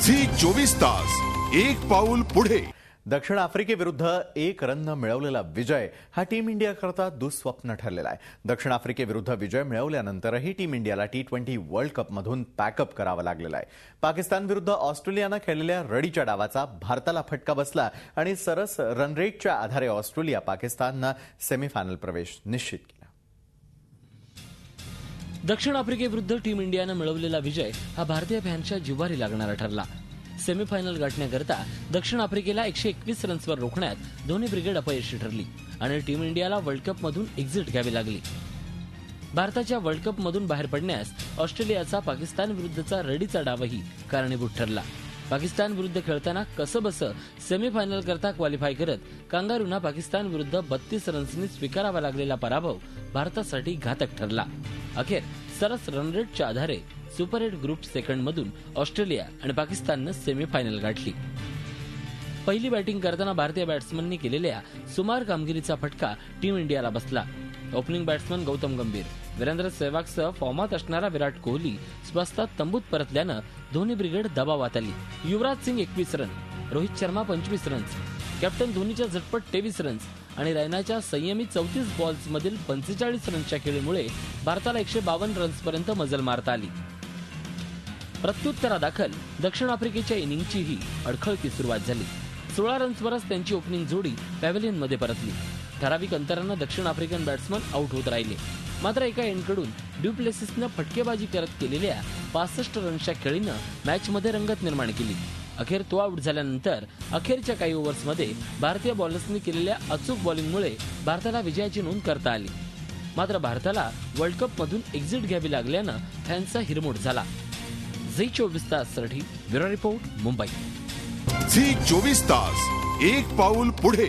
Zee 24 Taas एक पाऊल पुढे। दक्षिण आफ्रिकेविरुद्ध 1 रन मिळवलेला विजय हा टीम इंडिया करता दुःस्वप्न ठरलेला आहे। दक्षिण आफ्रिकेविरुद्ध विजय मिळवल्यानंतरही टीम इंडियाला टी20 वर्ल्ड कपमधून पॅकअप करावं लागलेलं आहे। पाकिस्तान विरुद्ध ऑस्ट्रेलियानं खेळलेल्या रडीच्या डावाचा भारताला फटका बसला आणि सरस रन रेटच्या आधारे ऑस्ट्रेलिया पाकिस्ताननं सेमीफायनल प्रवेश निश्चित केला। दक्षिण आफ्रिकेविरुद्ध टीम इंडियानं मिळवलेला विजय हा भारतीय फॅन्सच्या जिव्हारी लागणारा ठरला। सेमीफायनल गाठण्याकरता दक्षिण आफ्रिकेला 121 रन्सवर रोखण्यात धोनी ब्रिगेड अपयशी ठरली आणि टीम इंडियाला वर्ल्ड कपमधून एक्झिट घ्यावी लागली। भारताच्या वर्ल्ड कपमधून बाहेर पडण्यास ऑस्ट्रेलियाचा पाकिस्तान विरुद्धचा रडीचा डावही कारणीभूत ठरला। पाकिस्तान विरुद्ध खेळताना कसंबसं सेमीफायनल करता क्वालिफाय करत कांगारूंना पाकिस्तान विरुद्ध 32 रन्सनी स्वीकारावा लागलेला पराभव भारतासाठी घातक ठरला। अखेर सरस रन रेटच्या आधारे सुपर 8 ग्रुप सेकंड मधून ऑस्ट्रेलिया आणि पाकिस्ताननं सेमीफायनल गाठली। पहिली बॅटिंग करताना भारतीय बॅट्समननी केलेल्या सुमार कामगिरीचा फटका टीम इंडियाला बसला। ओपनिंग बॅट्समन गौतम गंभीर, वीरेंद्र सेहवागसह फॉर्मात असणारा विराट कोहली स्वस्तात तंबूत परतल्यानं धोनी ब्रिगेड दबावात आली। Yuvraj Singh 21 run, Rohit Sharma 25 runs, captain धोनीच्या झटपट 23 रन्स आणि रैनाच्या संयमी 34 बॉल्स मधील 45 रन्सच्या खेळीमुळे भारताला 152 रन्सपर्यंत मजल मारता आली। प्रत्युत्तरादाखल दक्षिण आफ्रिकेच्या इनिंगचीही अडखळती सुरुवात झाली। 16 रन्सवरच त्यांची ओपनिंग जोडी पॅव्हेलियनमध्ये परतली। ठराविक अंतरानं दक्षिण आफ्रिकन बॅट्समन आऊट होत राहिले, मात्र एका एंडकडून ड्यू प्लेसिसनं फटकेबाजी करत केलेल्या 65 रन्सच्या खेळीनं मॅचमध्ये रंगत निर्माण केली। अखेर तो आऊट झाल्यानंतर अखेरच्या काही ओव्हर्समध्ये भारतीय बॉलर्सनी केलेल्या अचूक बॉलिंगमुळे भारताला विजयाची नोंद करता आली। मात्र भारताला वर्ल्ड कपमधून एक्झिट घ्यावी लागल्यानं फॅन्सचा हिरमोड झाला। झी 24 ताससाठी ब्युरो रिपोर्ट, मुंबई। झी 24 तास एक पाऊल पुढे।